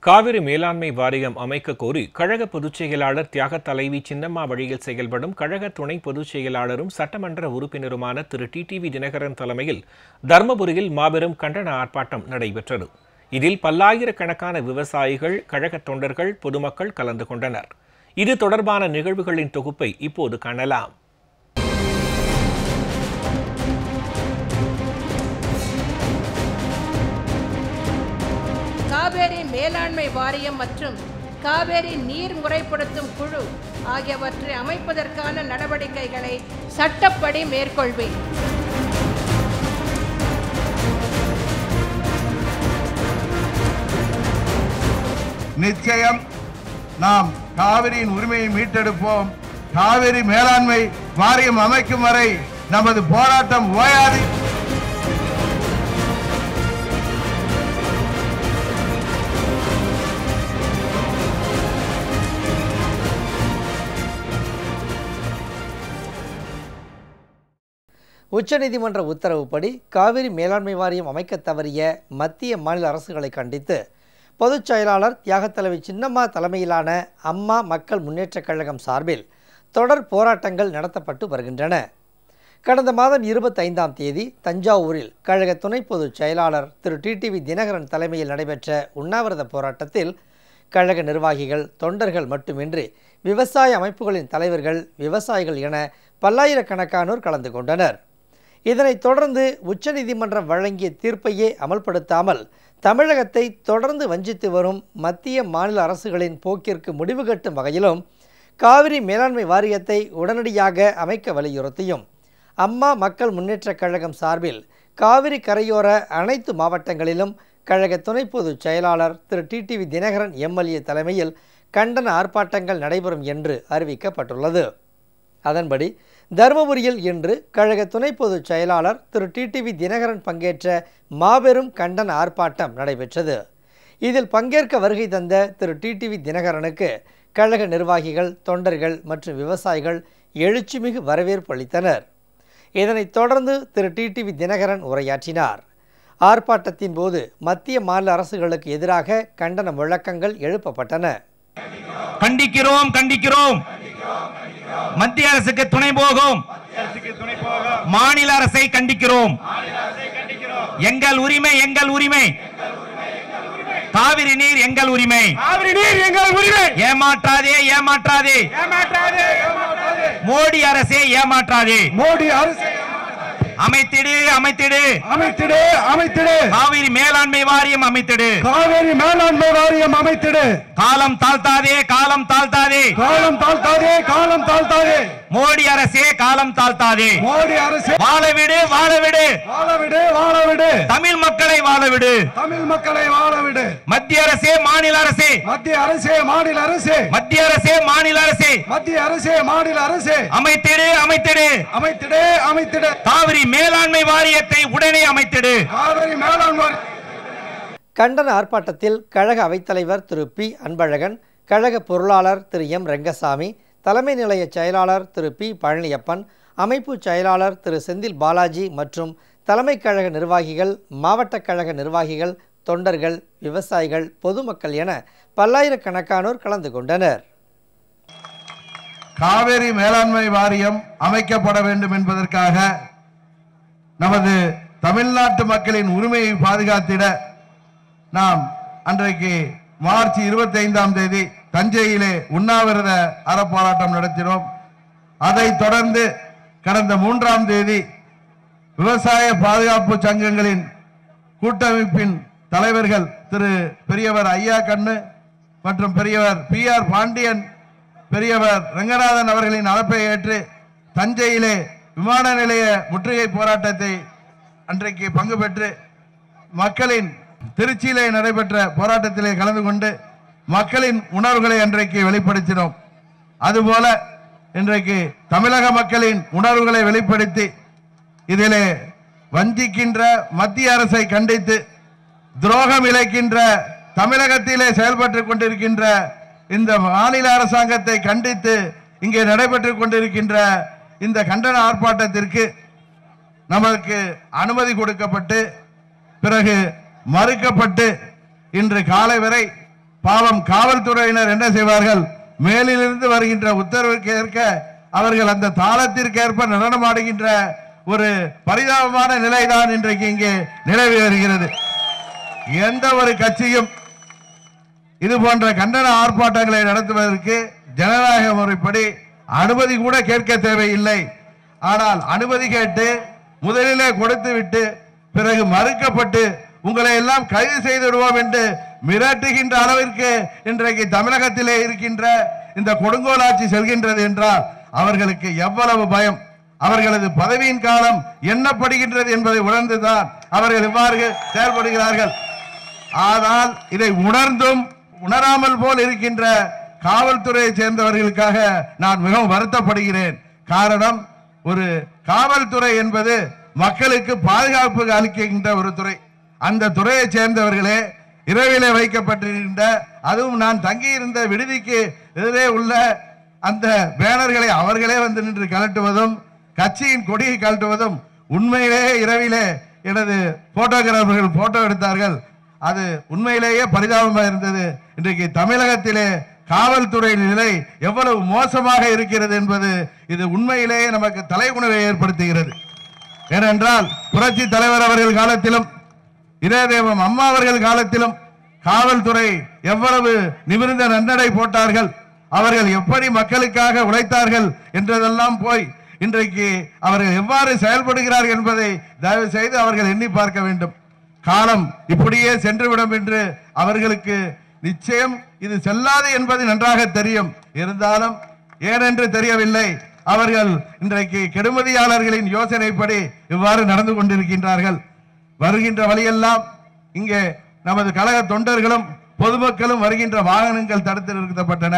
காவிரி மேலாண்மை வாரியம் அமைக்க கோரி கழக பொதுச் செயலாளர் தியாக தலைவி சின்னம்மா வழியில் செயல்படும் கழக துணை பொதுச் செயலாளரும் சட்டமன்ற உறுப்பினருமான திரு டிடிவி தினகரன் தலைமையில் தர்மபுரியில் மாபெரும் கண்டன ஆர்ப்பாட்டம் நடைபெற்றது. இதில் பல்லாயிரக்கணக்கான விவசாயிகள், கழக தொண்டர்கள், பொதுமக்கள் கலந்து கொண்டனர். இது தொடர்பான நிகழ்வுகளின் தொகுப்பை இப்போது காணலாம். காவேரி மேலாண்மை வாரியம் மற்றும் காவேரி நீர் முறைப்படுத்தும் குழு ஆகியவற்றை அமைப்பதற்கான நடவடிக்கைகளை சட்டப்படி மேற்கொள்வேன். நிச்சயம் நாம் காவிரியின் உரிமையை மீட்டெடுப்போம். காவிரி மேலாண்மை வாரியம் அமைக்கும் வரை நமது போராட்டம் ஓயாது. உச்சநீதிமன்ற உத்தரவுப்படி காவிரி மேலாண்மை வாரியம் அமைக்க தவறிய மத்திய மாநில அரசுகளை கண்டித்து பொதுச் செயலாளர் தியாகத்தலைவி சின்னம்மா தலைமையிலான அம்மா மக்கள் முன்னேற்றக் கழகம் சார்பில் தொடர் போராட்டங்கள் நடத்தப்பட்டு வருகின்றன. கடந்த மாதம் 25ஆம் தேதி தஞ்சாவூரில் கழக துணை பொதுச் செயலாளர் திரு டிடிவி தினகரன் தலைமையில் நடைபெற்ற உண்ணாவிரத போராட்டத்தில் கழக நிர்வாகிகள், தொண்டர்கள் மட்டுமின்றி விவசாய அமைப்புகளின் தலைவர்கள், விவசாயிகள் என பல்லாயிரக்கணக்கானோர் கலந்து கொண்டனர். இதனைத் தொடர்ந்து உச்சநீதிமன்றம் வழங்கிய தீர்ப்பையே அமல்படுத்தாமல் தமிழகத்தை தொடர்ந்து வஞ்சித்து வரும் மத்திய மாநில அரசுகளின் போக்கிற்கு முடிவு கட்டும் வகையிலும் காவிரி மேலாண்மை வாரியத்தை உடனடியாக அமைக்க வலியுறுத்தியும் அம்மா மக்கள் முன்னேற்றக் கழகம் சார்பில் காவிரி கரையோர அனைத்து மாவட்டங்களிலும் கழக துணை பொதுச் செயலாளர் திரு டிடிவி தினகரன் எம்எல்ஏ தலைமையில் கண்டன ஆர்ப்பாட்டங்கள் நடைபெறும் என்று அறிவிக்கப்பட்டுள்ளது. அதன்படி தர்மபுரியில் இன்று கழக துணை பொதுச் செயலாளர் திரு டிடிவி தினகரன் பங்கேற்ற மாபெரும் கண்டன ஆர்ப்பாட்டம் நடைபெற்றது. இதில் பங்கேற்க வருகை தந்த திரு டிடிவி தினகரனுக்கு கழக நிர்வாகிகள், தொண்டர்கள் மற்றும் விவசாயிகள் எழுச்சிமிகு வரவேற்பு அளித்தனர். இதனைத் தொடர்ந்து திரு டிடிவி தினகரன் உரையாற்றினார். ஆர்ப்பாட்டத்தின் போது மத்திய மாநில அரசுகளுக்கு எதிராக கண்டன முழக்கங்கள் எழுப்பப்பட்டன. கண்டிக்கிறோம் கண்டிக்கிறோம் மத்திய அரசுக்கு துணை போகும் மாநில அரசை கண்டிக்கிறோம். எங்கள் உரிமை எங்கள் உரிமை, காவிரி நீர் எங்கள் உரிமை, ஏமாற்றாதே ஏமாற்றாதே மோடி அரசே ஏமாற்றாதே, மோடி அரசே அமைத்திடு அமைத்திடு அமைத்திடு அமைத்திடு காவிரி மேலாண்மை வாரியம் அமைத்திடு, காவிரி மேலாண்மை வாரியம் அமைத்திடு, காலம் தாழ்த்தாதே காலம் தாழ்த்தாதே காலம் தாழ்த்தாதே காலம் தாழ்த்தாதே மோடி அரசே காலம் தாழ்த்தாதே, மோடி அரசே வாழவிடு வாழவிடு வாழவிடு வாழவிடு தமிழ் மக்களை வாழவிடு தமிழ் மக்களை வாழவிடு, மத்திய அரசே மாநில அரசே மத்திய அரசே மாநில அரசே மத்திய அரசே மாநில அரசே மத்திய அரசே மாநில அரசே அமைத்திடு அமைத்திடு அமைத்திடு அமைத்திடு காவிரி மேலாண்மை வாரியத்தை உடனே அமைத்திடு, காவிரி மேலாண்மை. கண்டன ஆர்ப்பாட்டத்தில் கழக அவைத்தலைவர் திரு பி அன்பழகன், கழக பொருளாளர் திரு எம் ரெங்கசாமி, தலைமை நிலைய செயலாளர் திரு பி பழனியப்பன், அமைப்பு செயலாளர் திரு செந்தில் பாலாஜி மற்றும் தலைமை கழக நிர்வாகிகள், மாவட்ட கழக நிர்வாகிகள், தொண்டர்கள், விவசாயிகள், பொதுமக்கள் என பல்லாயிரக்கணக்கானோர் கலந்து கொண்டனர். காவிரி மேலாண்மை வாரியம் அமைக்கப்பட வேண்டும் என்பதற்காக நமது தமிழ்நாட்டு மக்களின் உரிமையை பாதுகாத்திட நாம் அன்றைக்கு மார்ச் 25ஆம் தேதி தஞ்சையிலே உண்ணாவிரத அறப்போராட்டம் நடத்தினோம். அதைத் தொடர்ந்து கடந்த 3ஆம் தேதி விவசாய பாதுகாப்பு சங்கங்களின் கூட்டமைப்பின் தலைவர்கள் திரு பெரியவர் ஐயா கண்ணு மற்றும் பெரியவர் PR பாண்டியன், பெரியவர் ரங்கநாதன் அவர்களின் அழைப்பை ஏற்று தஞ்சையிலே விமான நிலைய முற்றுகை போராட்டத்தை அன்றைக்கு பங்கு பெற்று மக்களின் திருச்சியிலே நடைபெற்ற போராட்டத்திலே கலந்து கொண்டு மக்களின் உணர்வுகளை அன்றைக்கு வெளிப்படுத்தினோம். அதுபோல இன்றைக்கு தமிழக மக்களின் உணர்வுகளை வெளிப்படுத்தி இதிலே வஞ்சிக்கின்ற மத்திய அரசை கண்டித்து துரோகம் இழைக்கின்ற தமிழகத்திலே செயல்பட்டு கொண்டிருக்கின்ற இந்த மாநில அரசாங்கத்தை கண்டித்து இங்கே நடைபெற்றுக் கொண்டிருக்கின்ற இந்த கண்டன ஆர்ப்பாட்டத்திற்கு நமக்கு அனுமதி கொடுக்கப்பட்டு பிறகு மறுக்கப்பட்டு இன்று காலை வரை பாவம் காவல்துறையினர் என்ன செய்வார்கள்? மேலிலிருந்து வருகின்ற உத்தரவிற்கு ஏற்க அவர்கள் அந்த தாளத்திற்கேற்ப நடனமாடுகின்ற ஒரு பரிதாபமான நிலைதான் இன்றைக்கு இங்கே நிலவி வருகிறது. எந்த ஒரு கட்சியும் இது போன்ற கண்டன ஆர்ப்பாட்டங்களை நடத்துவதற்கு ஜனநாயக முறைப்படி அனுமதி கூட கேட்க தேவையில்லை. ஆனால் அனுமதி கேட்டு முதலிலே கொடுத்து விட்டு பிறகு மறுக்கப்பட்டு உங்களை எல்லாம் கைது செய்து விடுவோம் என்று மிரட்டுகின்ற அளவிற்கு இன்றைக்கு தமிழகத்திலே இருக்கின்ற இந்த கொடுங்கோலாட்சி செல்கின்றது என்றால் அவர்களுக்கு எவ்வளவு பயம், அவர்களது பதவியின் காலம் எண்ணப்படுகின்றது என்பதை உணர்ந்துதான் அவர்கள் இவ்வாறு செயல்படுகிறார்கள். ஆனால் இதை உணர்ந்தும் உணராமல் போல் இருக்கின்ற காவல்துறையை சேர்ந்தவர்களுக்காக நான் மிகவும் வருத்தப்படுகிறேன். காரணம், ஒரு காவல்துறை என்பது மக்களுக்கு பாதுகாப்பு அளிக்கின்ற ஒரு துறை. அந்த துறையை சேர்ந்தவர்களே இரவிலே வைக்கப்பட்டிருக்கின்ற, அதுவும் நான் தங்கியிருந்த விடுதிக்கு எதிரே உள்ள அந்த பேனர்களை அவர்களே வந்து நின்று கலட்டுவதும் கட்சியின் கொடியை கலட்டுவதும் உண்மையிலேயே இரவிலே எனது போட்டோகிராஃபர்கள் போட்டோ எடுத்தார்கள். அது உண்மையிலேயே பரிதாபமாக இருந்தது. இன்றைக்கு தமிழகத்திலே காவல்துறையின் நிலை எவ்வளவு மோசமாக இருக்கிறது என்பது இது உண்மையிலேயே நமக்கு தலைகுனிவை ஏற்படுத்துகிறது. ஏனென்றால் புரட்சி தலைவர் அவர்கள் காலத்திலும் இதயதேவம் அம்மா அவர்கள் காலத்திலும் காவல்துறை எவ்வளவு நிமிர்ந்த நன்னடை போட்டார்கள், அவர்கள் எப்படி மக்களுக்காக உழைத்தார்கள் என்றதெல்லாம் போய் இன்றைக்கு அவர்கள் எவ்வாறு செயல்படுகிறார்கள் என்பதை தயவு செய்து அவர்கள் எண்ணி பார்க்க வேண்டும். காலம் இப்படியே சென்றுவிடும் என்று அவர்களுக்கு நிச்சயம் இது செல்லாது என்பது நன்றாக தெரியும். இருந்தாலும் ஏனென்று தெரியவில்லை, அவர்கள் இன்றைக்கு கெடுமதியாளர்களின் யோசனைப்படி இவ்வாறு நடந்து கொண்டிருக்கின்றார்கள். வருகின்ற வழியெல்லாம் இங்கே நமது கழக தொண்டர்களும் பொதுமக்களும் வருகின்ற வாகனங்கள் தடுத்து நிறுத்தப்பட்டன.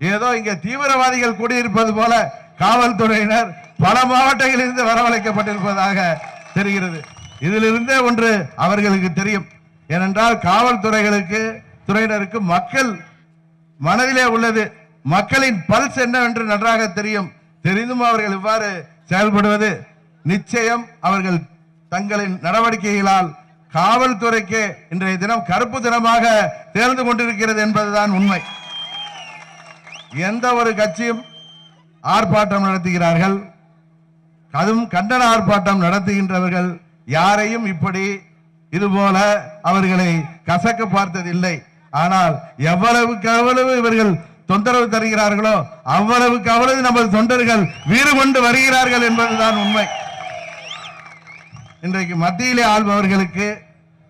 ஏதோ இங்கே தீவிரவாதிகள் கூடியிருப்பது போல காவல்துறையினர் பல மாவட்டங்களிலிருந்து வரவழைக்கப்பட்டிருப்பதாக தெரிகிறது. இதிலிருந்தே ஒன்று அவர்களுக்கு தெரியும். ஏனென்றால் துறையினருக்கு மக்கள் மனதிலே உள்ளது, மக்களின் பல்ஸ் என்னவென்று நன்றாக தெரியும். தெரிந்தும் அவர்கள் இவ்வாறு செயல்படுவது நிச்சயம் அவர்கள் தங்களின் நடவடிக்கைகளால் காவல்துறைக்கு இன்றைய தினம் கருப்பு தினமாக தேர்ந்து கொண்டிருக்கிறது என்பதுதான் உண்மை. எந்த ஒரு கட்சியும் ஆர்ப்பாட்டம் நடத்துகிறார்கள், அதுவும் கண்டன ஆர்ப்பாட்டம் நடத்துகின்றவர்கள் யாரையும் இப்படி இதுபோல அவர்களை கசக்க பார்த்ததில்லை. ஆனால் எவ்வளவுக்கு அவ்வளவு இவர்கள் தொந்தரவு தருகிறார்களோ அவ்வளவுக்கு அவ்வளவு நமது தொண்டர்கள் வீறு கொண்டு வருகிறார்கள் என்பதுதான் உண்மை. இன்றைக்கு மத்தியிலே ஆள்பவர்களுக்கு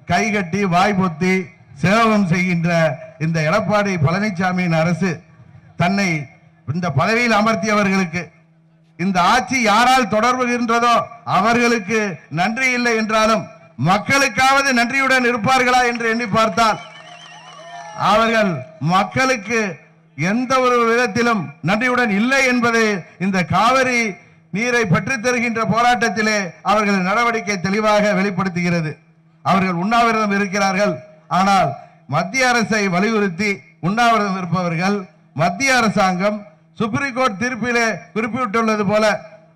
கைகட்டி வாய் பொத்தி சேவகம் செய்கின்ற இந்த எடப்பாடி பழனிசாமியின் அரசு தன்னை இந்த பதவியில் அமர்த்தியவர்களுக்கு இந்த ஆட்சி யாரால் தொடர்புகின்றதோ அவர்களுக்கு நன்றி இல்லை என்றாலும் மக்களுக்காவது நன்றியுடன் இருப்பார்களா என்று எண்ணி பார்த்தால் அவர்கள் மக்களுக்கு எந்த ஒரு விதத்திலும் நன்றியுடன் இல்லை என்பதை இந்த காவிரி நீரை பெற்றுத் தருகின்ற போராட்டத்திலே அவர்கள் நடவடிக்கை தெளிவாக வெளிப்படுத்துகிறது. அவர்கள் உண்ணாவிரதம் இருக்கிறார்கள். ஆனால் மத்திய அரசை வலியுறுத்தி உண்ணாவிரதம் இருப்பவர்கள் மத்திய அரசாங்கம் சுப்ரீம் கோர்ட் தீர்ப்பிலே குறிப்பிட்டுள்ளது போல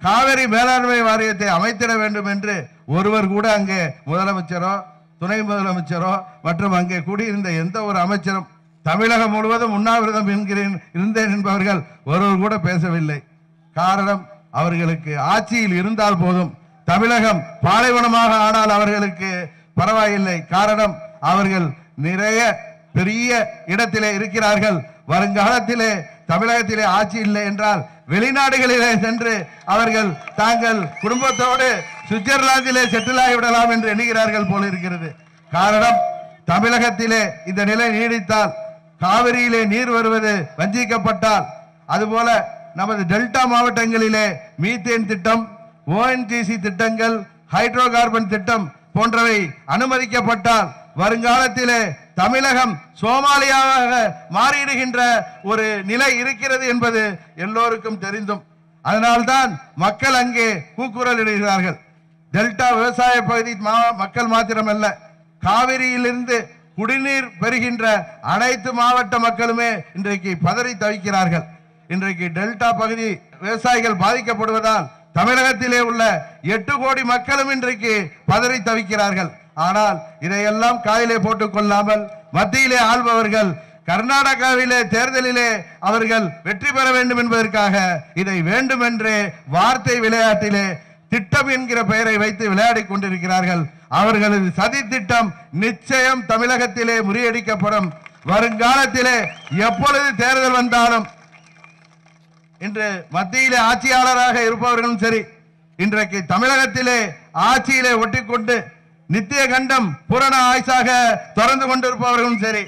காவிரி மேலாண்மை வாரியத்தை அமைத்திட வேண்டும் என்று ஒருவர் கூட அங்கே முதலமைச்சரோ துணை முதலமைச்சரோ மற்றும் அங்கே கூடியிருந்த எந்த ஒரு அமைச்சரும் தமிழகம் முழுவதும் உண்ணாவிரதம் இருந்தேன் என்பவர்கள் ஒருவர் கூட பேசவில்லை. காரணம், அவர்களுக்கு ஆட்சியில் இருந்தால் போதும், தமிழகம் பாலைவனமாக ஆனால் அவர்களுக்கு பரவாயில்லை. காரணம், அவர்கள் நிறைய பெரிய இடத்திலே இருக்கிறார்கள். வருங்காலத்திலே தமிழகத்திலே ஆட்சி இல்லை என்றால் வெளிநாடுகளிலே சென்று அவர்கள் தாங்கள் குடும்பத்தோடு சுவிட்சர்லாந்திலே செட்டில் ஆகிவிடலாம் என்று எண்ணுகிறார்கள் போல இருக்கிறது. காரணம், தமிழகத்திலே இந்த நிலை நீடித்தால், காவிரியிலே நீர் வருவது வஞ்சிக்கப்பட்டால், அதுபோல நமது டெல்டா மாவட்டங்களிலே மீத்தேன் திட்டம், ONGC திட்டங்கள், ஹைட்ரோ கார்பன் திட்டம் போன்றவை அனுமதிக்கப்பட்டால் வருங்காலத்திலே தமிழகம் சோமாலியாவாக மாறிடுகின்ற ஒரு நிலை இருக்கிறது என்பது எல்லோருக்கும் தெரிந்தும் அதனால்தான் மக்கள் அங்கே கூக்குரல் இடுகிறார்கள். டெல்டா விவசாய பகுதி மக்கள் மாத்திரமல்ல, காவிரியிலிருந்து குடிநீர் பெறுகின்ற அனைத்து மாவட்ட மக்களுமே இன்றைக்கு பதறி தவிக்கிறார்கள். இன்றைக்கு டெல்டா பகுதி விவசாயிகள் பாதிக்கப்படுவதால் தமிழகத்திலே உள்ள 8 கோடி மக்களும் இன்றைக்கு பதறி தவிக்கிறார்கள். ஆனால் இதையெல்லாம் காயிலே போட்டுக் கொள்ளாமல் மத்தியிலே ஆள்பவர்கள் கர்நாடகாவிலே தேர்தலிலே அவர்கள் வெற்றி பெற வேண்டும் என்பதற்காக இதை வேண்டுமென்றே வார்த்தை விளையாட்டிலே திட்டம் என்கிற பெயரை வைத்து விளையாடிக் கொண்டிருக்கிறார்கள். அவர்களது சதி திட்டம் நிச்சயம் தமிழகத்திலே முறியடிக்கப்படும். வருங்காலத்திலே எப்பொழுது தேர்தல் வந்தாலும் இன்று மத்தியிலே ஆட்சியாளராக இருப்பவர்களும் சரி, இன்றைக்கு தமிழகத்திலே ஆட்சியிலே ஒட்டிக்கொண்டு நித்திய கண்டம் பூரண ஆயுசாக தொடர்ந்து கொண்டிருப்பவர்களும் சரி,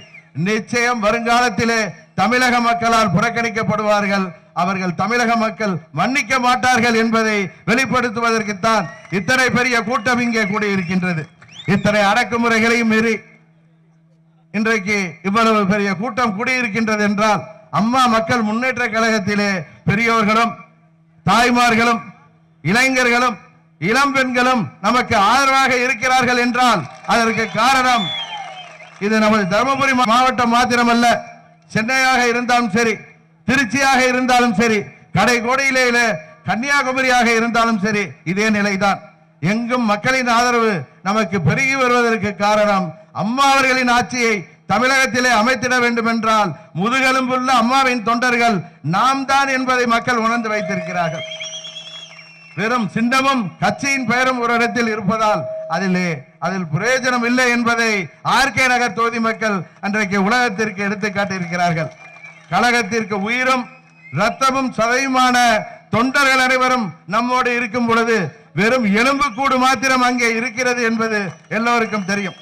நிச்சயம் வருங்காலத்திலே தமிழக மக்களால் புறக்கணிக்கப்படுவார்கள். அவர்கள் தமிழக மக்கள் மன்னிக்க மாட்டார்கள் என்பதை வெளிப்படுத்துவதற்குத்தான் இத்தனை பெரிய கூட்டம் இங்கே கூடியிருக்கின்றது. இத்தனை அடக்குமுறைகளையும் மீறி இன்றைக்கு இவ்வளவு பெரிய கூட்டம் கூடியிருக்கின்றது என்றால் அம்மா மக்கள் முன்னேற்ற கழகத்திலே பெரியோர்களும் தாய்மார்களும் இளைஞர்களும் இளம் பெண்களும் நமக்கு ஆதரவாக இருக்கிறார்கள் என்றால் அதற்கு காரணம் இது நமது தருமபுரி மாவட்டம் மாத்திரமல்ல, சென்னையாக இருந்தாலும் சரி, திருச்சியாக இருந்தாலும் சரி, கடைக்கோடியிலே கன்னியாகுமரியாக இருந்தாலும் சரி, இதே நிலைதான். எங்கும் மக்களின் ஆதரவு நமக்கு பெருகி வருவதற்கு காரணம் அம்மா அவர்களின் ஆட்சியை தமிழகத்திலே அமைத்திட வேண்டும் என்றால் முதுகெலும்புள்ள அம்மாவின் தொண்டர்கள் நாம் தான் என்பதை மக்கள் உணர்ந்து வைத்திருக்கிறார்கள். வெறும் சின்னமும் கட்சியின் பெயரும் ஒரு இடத்தில் இருப்பதால் அதில் பிரயோஜனம் இல்லை என்பதை ஆர்கே நகர் தொகுதி மக்கள் அன்றைக்கு உலகத்திற்கு எடுத்து காட்டியிருக்கிறார்கள். கழகத்திற்கு உயிரும் ரத்தமும் சதையுமான தொண்டர்கள் அனைவரும் நம்மோடு இருக்கும் பொழுது வெறும் எலும்பு கூடு மாத்திரம் அங்கே இருக்கிறது என்பது எல்லோருக்கும் தெரியும்.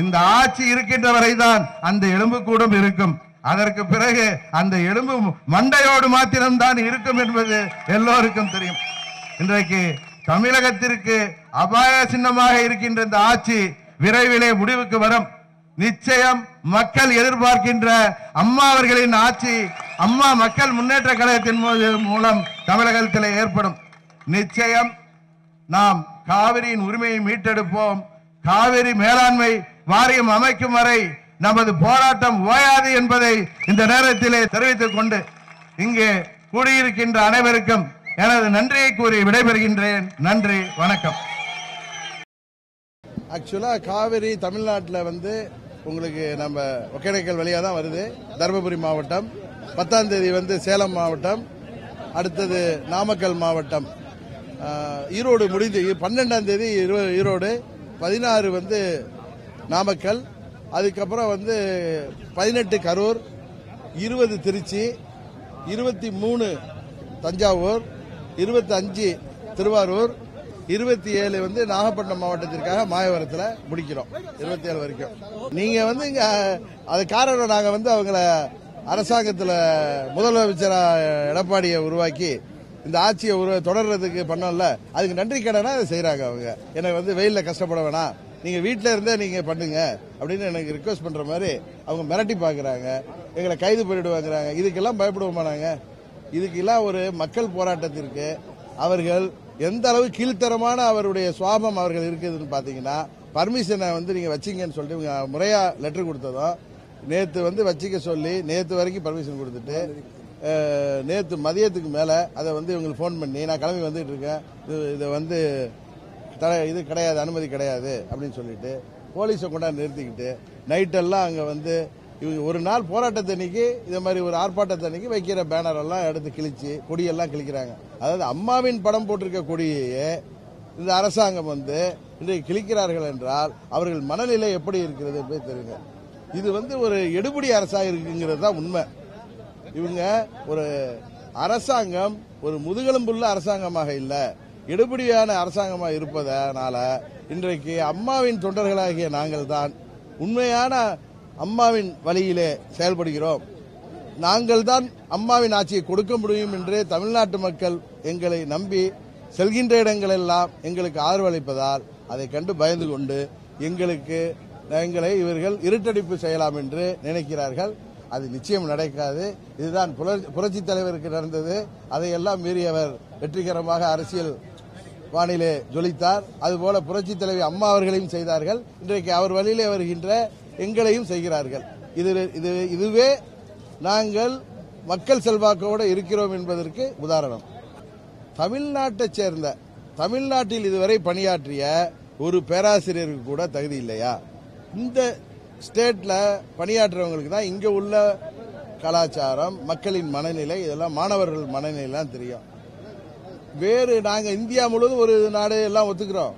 இந்த ஆட்சி இருக்கின்ற வரைதான் அந்த எலும்பு கூடும் இருக்கும். அதற்கு பிறகு அந்த எலும்பு மண்டையோடு மாத்திரம்தான் இருக்கும் என்பது எல்லோருக்கும் தெரியும். இன்றைக்கு தமிழகத்திற்கு அபாய சின்னமாக இருக்கின்ற இந்த ஆட்சி விரைவிலே முடிவுக்கு வரும். நிச்சயம் மக்கள் எதிர்பார்க்கின்ற அம்மா அவர்களின் ஆட்சி அம்மா மக்கள் முன்னேற்ற கழகத்தின் மூலம் தமிழகத்தில் ஏற்படும். நிச்சயம் நாம் காவிரியின் உரிமையை மீட்டெடுப்போம். காவிரி மேலாண்மை வாரியம் அமைக்கும் வரை நமது போராட்டம் ஓயாது என்பதை இந்த நேரத்திலே தெரிவித்துக் கொண்டு இங்கே கூடியிருக்கின்ற அனைவருக்கும் எனது நன்றியை கூறி விடைபெறுகின்றேன். நன்றி, வணக்கம். ஆக்சுவலா காவிரி தமிழ்நாட்டில் உங்களுக்கு நம்ம ஒகேனக்கல் வழியாக தான் வருது. தருமபுரி மாவட்டம், 10ஆம் தேதி சேலம் மாவட்டம், அடுத்தது நாமக்கல் மாவட்டம், ஈரோடு முடிந்து 12ஆம் தேதி ஈரோடு, 16 நாமக்கல், அதுக்கப்புறம் 18 கரூர், 20 திருச்சி, 23 தஞ்சாவூர், 25 திருவாரூர், 27 நாகப்பட்டினம் மாவட்டத்திற்காக மாயவரத்தில் முடிக்கிறோம். 27 வரைக்கும். நீங்க இங்க அது காரணம் நாங்க அவங்கள அரசாங்கத்தில் முதலமைச்சரா எடப்பாடியை உருவாக்கி இந்த ஆட்சியை தொடர்றதுக்கு பண்ணல, அதுக்கு நன்றி கடனா அதை செய்யறாங்க. அவங்க எனக்கு வெயில்ல கஷ்டப்பட வேணாம், நீங்க வீட்டில இருந்தே நீங்க பண்ணுங்க அப்படின்னு எனக்கு ரிக்வெஸ்ட் பண்ற மாதிரி அவங்க மிரட்டி பாக்குறாங்க. எங்களை கைது பண்ணிடுவாங்கிறாங்க. இதுக்கெல்லாம் பயப்படுவோமா நாங்க? இதுக்கெல்லாம் ஒரு மக்கள் போராட்டத்திற்கு அவர்கள் எந்த அளவு கீழ்த்தரமான அவருடைய சுவாபம் அவர்கள் இருக்குதுன்னு பாத்தீங்கன்னா, பர்மிஷனை நீங்க வச்சிங்கன்னு சொல்லிட்டு இவங்க முறையா லெட்டர் கொடுத்ததும் நேத்து வச்சிக்க சொல்லி நேத்து வரைக்கும் பர்மிஷன் கொடுத்துட்டு நேத்து மதியத்துக்கு மேல அதை இவங்களுக்கு போன் பண்ணி நான் கிளம்பி வந்துட்டு இருக்கேன், இதை இது கிடையாது, அனுமதி கிடையாது அப்படின்னு சொல்லிட்டு போலீஸை கொண்டாந்து நிறுத்திக்கிட்டு நைட்டெல்லாம் அங்க இவங்க ஒரு நாள் போராட்டத்தன்னைக்கு இதே மாதிரி ஒரு ஆர்ப்பாட்டத்தன்னைக்கு வைக்கிற பேனர் எல்லாம் எடுத்து கிழிச்சு கொடியெல்லாம் கிழிக்கிறாங்க. அதாவது அம்மாவின் படம் போட்டிருக்க கொடியே இந்த அரசாங்கம் இன்றைக்கு கிழிக்கிறார்கள் என்றால் அவர்கள் மனநிலை எப்படி இருக்கிறது என்பதை தெரியுங்க. இது ஒரு எடுபடி அரசாக இருக்குங்கிறது தான் உண்மை. இவங்க ஒரு அரசாங்கம் ஒரு முதுகெலும்புள்ள அரசாங்கமாக இல்ல, எடுபடியான அரசாங்கமாக இருப்பதனால இன்றைக்கு அம்மாவின் தொண்டர்களாகிய நாங்கள் தான் உண்மையான அம்மாவின் வழியிலே செயல்படுகிறோம். நாங்கள் தான் அம்மாவின் ஆட்சியை கொடுக்க முடியும் என்று தமிழ்நாட்டு மக்கள் எங்களை நம்பி செல்கின்ற இடங்களெல்லாம் எங்களுக்கு ஆதரவளிப்பதால் அதை கண்டு பயந்து கொண்டு எங்களை இவர்கள் இருட்டடிப்பு செய்யலாம் என்று நினைக்கிறார்கள். அது நிச்சயம் நடக்காது. இதுதான் புரட்சி தலைவருக்கு நடந்தது. அதையெல்லாம் மீறி அவர் வெற்றிகரமாக அரசியல் வானிலே ஜொலித்தார். அதுபோல புரட்சி தலைவி அம்மா அவர்களையும் செய்தார்கள். இன்றைக்கு அவர் வழியிலே வருகின்ற எங்களையும் செய்கிறார்கள். இதுவே நாங்கள் மக்கள் செல்வாக்கோடு இருக்கிறோம் என்பதற்கு உதாரணம். தமிழ்நாட்டைச் சேர்ந்த தமிழ்நாட்டில் இதுவரை பணியாற்றிய ஒரு பேராசிரியருக்கு கூட தகுதி இல்லையா? இந்த ஸ்டேட்ல பணியாற்றுறவங்களுக்கு தான் இங்க உள்ள கலாச்சாரம், மக்களின் மனநிலை, இதெல்லாம் மாணவர்கள் மனநிலைலாம் தெரியும். வேறு நாங்க இந்தியா முழுவதும் ஒரு நாடு எல்லாம் ஒத்துக்கிறோம்.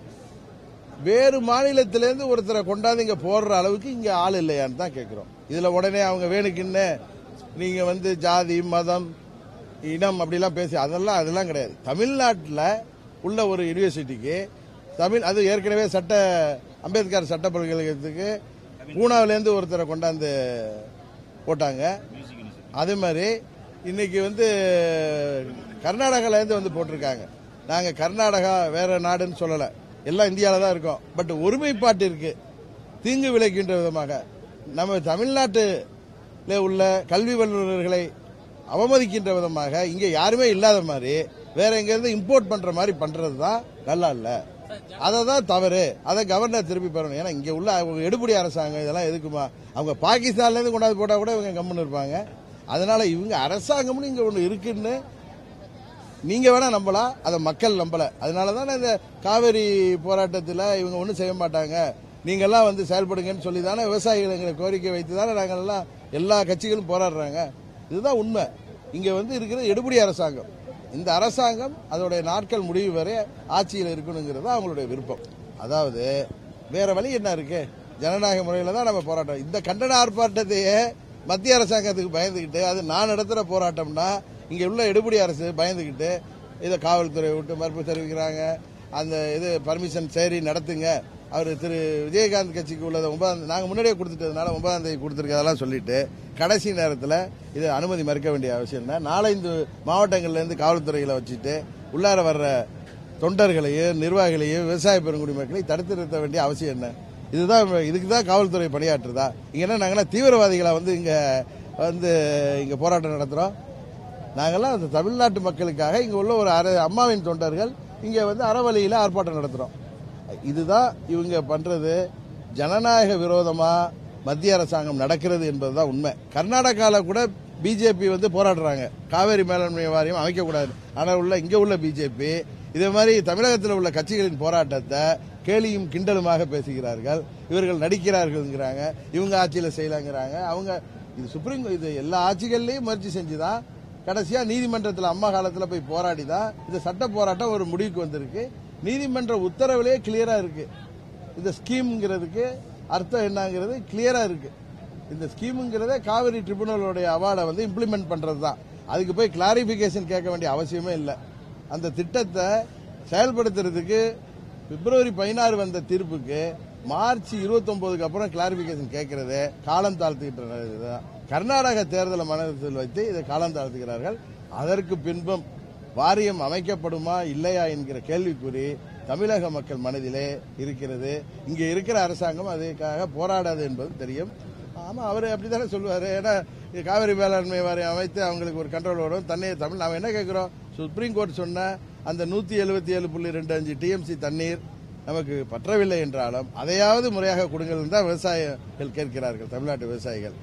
வேறு மாநிலத்திலேருந்து ஒருத்தரை கொண்டாந்து இங்க போடுற அளவுக்கு இங்க ஆள் இல்லையான்னு தான் கேட்கிறோம். இதுல உடனே அவங்க வேணுக்குன்னு நீங்க வந்து ஜாதி, மதம், இனம் அப்படிலாம் பேசி அதெல்லாம் கிடையாது. தமிழ்நாட்டில் உள்ள ஒரு யூனிவர்சிட்டிக்கு அது ஏற்கனவே அம்பேத்கர் சட்ட பல்கலைக்கழகத்துக்கு பூனாவிலேருந்து ஒருத்தரை கொண்டாந்து போட்டாங்க. அதே மாதிரி இன்னைக்கு வந்து கர்நாடகாலேருந்து வந்து போட்டிருக்காங்க. நாங்கள் கர்நாடகா வேற நாடுன்னு சொல்லலை, எல்லாம் இந்தியாவில் தான் இருக்கோம். பட் ஒருமைப்பாட்டிற்கு தீங்கு விளைக்கின்ற விதமாக நம்ம தமிழ்நாட்டில் உள்ள கல்வி வல்லுநர்களை அவமதிக்கின்ற விதமாக இங்கே யாருமே இல்லாத மாதிரி வேற எங்கேருந்து இம்போர்ட் பண்ற மாதிரி பண்றது தான் நல்லா இல்லை. அதை தான் தவறு. அதை கவர்னர் திருப்பி பெறணும். ஏன்னா இங்க உள்ள எடுபடி அரசாங்கம் இதெல்லாம் எதுக்குமா? அவங்க பாகிஸ்தான்ல இருந்து கொண்டாந்து போட்டா கூட இவங்க கம்முன்னு இருப்பாங்க. அதனால இவங்க அரசாங்கம்னு இங்க ஒண்ணு இருக்குன்னு நீங்க வேணா நம்பலாம், அதை மக்கள் நம்பல. அதனாலதான் இந்த காவிரி போராட்டத்தில் இவங்க ஒன்றும் செய்ய மாட்டாங்க, நீங்க எல்லாம் வந்து செயல்படுங்கன்னு சொல்லி தானே விவசாயிகள் எங்களை கோரிக்கை வைத்து தானே நாங்கள் எல்லாம் எல்லா கட்சிகளும் போராடுறாங்க. இதுதான் உண்மை. இங்க வந்து இருக்கிறது எடுபடி அரசாங்கம். இந்த அரசாங்கம் அதோடைய நாட்கள் முடிவு வரை ஆட்சியில் இருக்கணுங்கிறது அவங்களுடைய விருப்பம். அதாவது வேற வழி என்ன இருக்கு? ஜனநாயக முறையில தான் நம்ம போராட்டம். இந்த கண்டன ஆர்ப்பாட்டத்தையே மத்திய அரசாங்கத்துக்கு பயந்துகிட்டு அது நான் நடத்துற போராட்டம்னா இங்க உள்ள எடுபடி அரசு பயந்துகிட்டு இதை காவல்துறை விட்டு மறுப்பு தெரிவிக்கிறாங்க. அந்த இது பர்மிஷன் சரி நடத்துங்க, அவர் திரு விஜயகாந்த் கட்சிக்கு உள்ளதை நாங்கள் முன்னாடியே கொடுத்துட்டதுனால 9ஆம் தேதி கொடுத்துருக்கதெல்லாம் சொல்லிட்டு கடைசி நேரத்தில் இதை அனுமதி மறுக்க வேண்டிய அவசியம் இல்லை. 4-5 மாவட்டங்கள்லேருந்து காவல்துறைகளை வச்சுட்டு உள்ளார வர்ற தொண்டர்களையும் நிர்வாகிகளையும் விவசாய பெருங்குடி மக்களை தடுத்து நிறுத்த வேண்டிய அவசியம் என்ன? இதுக்கு தான் காவல்துறை பணியாற்றுதா? இங்க என்ன நாங்களாம் தீவிரவாதிகளா வந்து இங்க போராட்டம் நடத்துறோம்? நாங்கெல்லாம் அந்த தமிழ்நாட்டு மக்களுக்காக இங்க உள்ள ஒரு அம்மாவின் தொண்டர்கள் இங்க வந்து அறவழியில ஆர்ப்பாட்டம் நடத்துறோம். இதுதான் இவங்க பண்றது. ஜனநாயக விரோதமா மத்திய அரசாங்கம் நடக்கிறது என்பதுதான் உண்மை. கர்நாடகால கூட பிஜேபி வந்து போராடுறாங்க, காவேரி மேலாண்மை வாரியம் அமைக்கக்கூடாது. ஆனால் இங்க உள்ள பிஜேபி இதே மாதிரி தமிழகத்தில் உள்ள கட்சிகளின் போராட்டத்தை கேலியும் கிண்டலுமாக பேசுகிறார்கள். இவர்கள் நடிக்கிறார்கள், இவங்க ஆட்சியில் செய்யலாங்கிறாங்க. அவங்க இது எல்லா ஆட்சிகள்லயும் முயற்சி செஞ்சுதான் கடைசியா நீதிமன்றத்தில் அம்மா காலத்தில் போய் போராடிதான் இந்த சட்ட போராட்டம் ஒரு முடிவுக்கு வந்திருக்கு. நீதிமன்ற உத்தரவிலே கிளியரா இருக்கு. இந்த ஸ்கீம்ங்கிறதுக்கு அர்த்தம் என்னங்கிறது கிளியரா இருக்கு. இந்த ஸ்கீம்ங்கிறத காவிரி ட்ரிபியூனலோடைய அவார்டை வந்து இம்ப்ளிமெண்ட் பண்றது தான். அதுக்கு போய் கிளாரிபிகேஷன் கேட்க வேண்டிய அவசியமே இல்லை. அந்த திட்டத்தை செயல்படுத்துறதுக்கு பிப்ரவரி 16 வந்த தீர்ப்புக்கு மார்ச் 29க்கு அப்புறம் கிளாரிபிகேஷன் கேட்கறது காலம் தாழ்த்துக்கிட்ட கர்நாடக தேர்தலை மனதில் வைத்து இதை காலம் தாழ்த்துகிறார்கள். அதற்கு பின்பும் வாரியம் அமைக்கப்படுமா இல்லையா என்கிற கேள்விக்குறி தமிழக மக்கள் மனதிலே இருக்கிறது. இங்க இருக்கிற அரசாங்கம் அதுக்காக போராடாது என்பது தெரியும். ஆமா, அவர் அப்படித்தானே சொல்லுவாரு. ஏன்னா காவிரி மேலாண்மை வாரியம் அமைத்து அவங்களுக்கு ஒரு கண்ட்ரோல் வரும். தமிழ் நாம என்ன கேட்கிறோம்? சுப்ரீம் கோர்ட் சொன்ன அந்த 177.25 டிஎம்சி தண்ணீர் நமக்கு பற்றவில்லை என்றாலும் அதையாவது முறையாக கொடுங்கள் தான் விவசாயிகள் கேட்கிறார்கள். தமிழ்நாட்டு விவசாயிகள்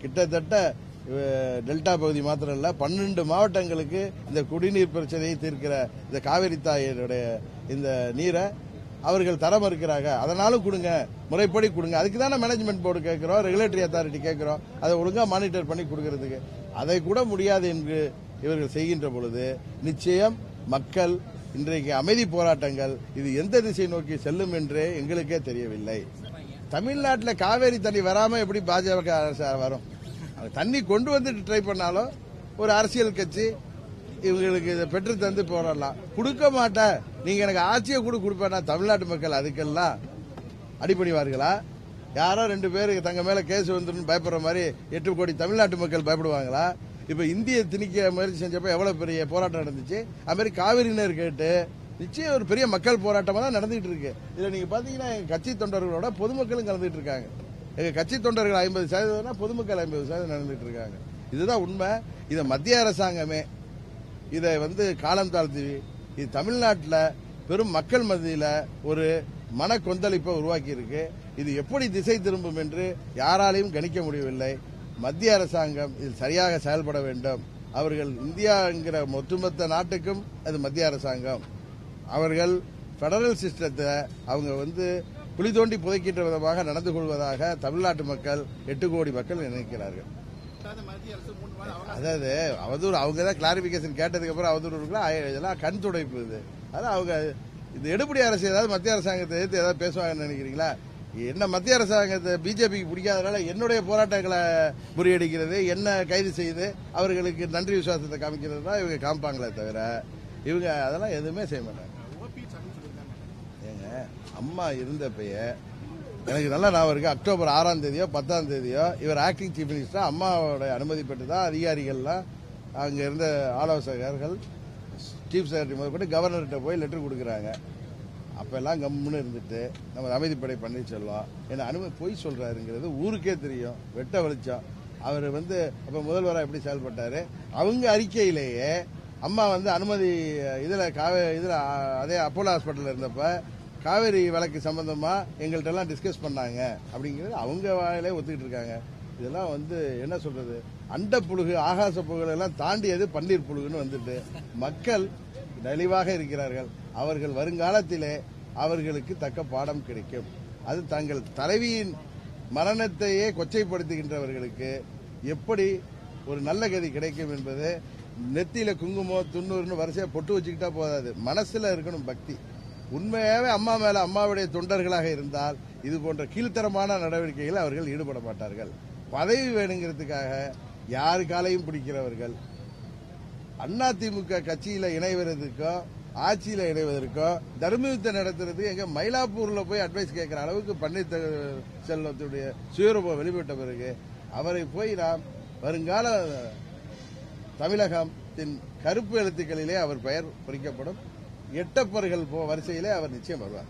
கிட்டத்தட்ட டெல்டா பகுதி மாத்திரம் இல்ல 12 மாவட்டங்களுக்கு இந்த குடிநீர் பிரச்சனையை தீர்க்கிற இந்த காவிரி தாயினுடைய இந்த நீரை அவர்கள் தர மறுக்கிறாங்க. அதனாலும் கொடுங்க, முறைப்படி கொடுங்க. அதுக்கு தானே மேனேஜ்மெண்ட் போர்டு கேட்கிறோம், ரெகுலேட்டரி அத்தாரிட்டி கேட்கிறோம், அதை ஒழுங்கா மானிட்டர் பண்ணி கொடுக்கறதுக்கு. அதை கூட முடியாது என்று இவர்கள் செய்கின்ற பொழுது நிச்சயம் மக்கள் இன்றைக்கு அமைதி போராட்டங்கள் இது எந்த திசை நோக்கி செல்லும் என்றே எங்களுக்கே தெரியவில்லை. தமிழ்நாட்டில் காவேரி தண்ணி வராம எப்படி பாஜக அரசு வரும்? தண்ணி கொண்டு வந்துட்டு ட்ரை பண்ணாலும் ஒரு அரசியல் கட்சி இவங்களுக்கு இதை பெற்று தந்து போராடலாம். கொடுக்க மாட்டேன், நீங்க எனக்கு ஆட்சியை கொடுப்பேன்னா தமிழ்நாட்டு மக்கள் அதுக்கெல்லாம் அடிபணிவார்களா? யாரோ 2 பேருக்கு தங்க மேல கேஸ் வந்துடும் பயப்படுற மாதிரி 8 கோடி தமிழ்நாட்டு மக்கள் பயப்படுவாங்களா? இப்ப இந்திய திணிக்க முயற்சி செஞ்சப்ப எவ்வளவு பெரிய போராட்டம் நடந்துச்சு. அது மாதிரி காவிரியினர் கேட்டு நிச்சயம் ஒரு பெரிய மக்கள் போராட்டமா தான் நடந்துட்டு இருக்கு. இதுல நீங்க பாத்தீங்கன்னா எங்க கட்சி தொண்டர்களோட பொதுமக்களும் கலந்துட்டு இருக்காங்க. எங்க கட்சி தொண்டர்கள் 50% பொதுமக்கள் 50% நடந்துட்டு இருக்காங்க. இதுதான் உண்மை. இதை மத்திய அரசாங்கமே இதை வந்து காலம் தாழ்த்தி இது தமிழ்நாட்டில் பெரும் மக்கள் மத்தியில் ஒரு மன கொந்தளிப்பை உருவாக்கி இருக்கு. இது எப்படி திசை திரும்பும் என்று யாராலையும் கணிக்க முடியவில்லை. மத்திய அரசாங்கம் இதில் சரியாக செயல்பட வேண்டும். அவர்கள் இந்தியாங்கிற ஒட்டுமொத்த நாட்டுக்கும் அது மத்திய அரசாங்கம். அவர்கள் பெடரல் சிஸ்டத்தை அவங்க வந்து குழி தோண்டி புதைக்கின்ற விதமாக நடந்து கொள்வதாக தமிழ்நாட்டு மக்கள் 8 கோடி மக்கள் நினைக்கிறார்கள். அதாவது அவதூறு அவங்க தான் கிளாரிபிகேஷன் கேட்டதுக்கு அப்புறம் அவதூறு இதெல்லாம் கண் துடைப்பு. இது அதான் அவங்க இது எடுபடி அரசு ஏதாவது மத்திய அரசாங்கத்தை எதிர்த்து ஏதாவது பேசுவாங்கன்னு நினைக்கிறீங்களா? என்ன மத்திய அரசாங்கத்தை பிஜேபிக்கு பிடிக்காதனால என்னுடைய போராட்டங்களை முறியடிக்கிறது, என்ன கைது செய்து அவர்களுக்கு நன்றி விசுவாசத்தை காமிக்கிறது தான் இவங்க காமிப்பாங்களே தவிர இவங்க அதெல்லாம் எதுவுமே செய்ய மாட்டாங்க. ஏங்க அம்மா இருந்தப்பய எனக்கு நல்லா ஞாபகம் இருக்கு. அக்டோபர் 6ஆம் தேதியோ 10ஆம் தேதியோ இவர் ஆக்டிங் சீஃப் மினிஸ்டர் அம்மாவோட அனுமதி பெற்று தான் அதிகாரிகள்லாம் அங்கே இருந்த ஆலோசகர்கள் சீஃப் செக்ரட்டரி முதற்கொண்டு கவர்னர்கிட்ட போய் லெட்டர் கொடுக்குறாங்க. அப்பெல்லாம் கம்முன்னு இருந்துட்டு நம்ம அமைதிப்படை பன்னீர்செல்வம் என்ன அனுமதி பொய் சொல்றாருங்கிறது ஊருக்கே தெரியும், வெட்ட வெளிச்சம். அவர் அப்ப முதல்வராக எப்படி செயல்பட்டாரு? அவங்க அறிக்கையிலேயே அம்மா அனுமதி இதுல அதே அப்போலோ ஹாஸ்பிட்டல் இருந்தப்ப காவேரி வழக்கு சம்பந்தமா எங்கள்கிட்ட எல்லாம் டிஸ்கஸ் பண்ணாங்க அப்படிங்கிறது அவங்க வாயிலே ஒத்துக்கிட்டு இருக்காங்க. இதெல்லாம் என்ன சொல்றது, அண்ட புழுகு ஆகாச புழுகு எல்லாம் தாண்டியது பன்னீர் புழுகுன்னு வந்துட்டு மக்கள் தெளிவாக இருக்கிறார்கள். அவர்கள் வருங்காலத்திலே அவர்களுக்கு தக்க பாடம் கிடைக்கும். அது தங்கள் தலைவியின் மரணத்தையே கொச்சைப்படுத்துகின்றவர்களுக்கு எப்படி ஒரு நல்ல கதி கிடைக்கும் என்பது நெத்தியில குங்குமம் 90 வரிசையா பொட்டு வச்சுக்கிட்டா போதாது, மனசுல இருக்கணும் பக்தி. உண்மையாவே அம்மா மேல அம்மாவுடைய தொண்டர்களாக இருந்தால் இது போன்ற கீழ்த்தரமான நடவடிக்கைகள் அவர்கள் ஈடுபட மாட்டார்கள். பதவி வேணுங்கிறதுக்காக யாரு காலையும் பிடிக்கிறவர்கள் அதிமுக கட்சியில இணைவதற்கோ ஆட்சியில இணைவதற்கோ தர்மயுத்தம் நடத்துறதுக்கு எங்க மயிலாப்பூர்ல போய் அட்வைஸ் கேட்கிற அளவுக்கு பன்னீர்செல்வத்துடைய சுயரூபம் வெளிப்பட்ட பிறகு அவரை போய் நாம் வருங்கால தமிழகத்தின் கருப்பு எழுத்துக்களிலே அவர் பெயர் பொறிக்கப்படும். எட்டப்பர்கள் வரிசையிலே அவர் நிச்சயம் வருவார்.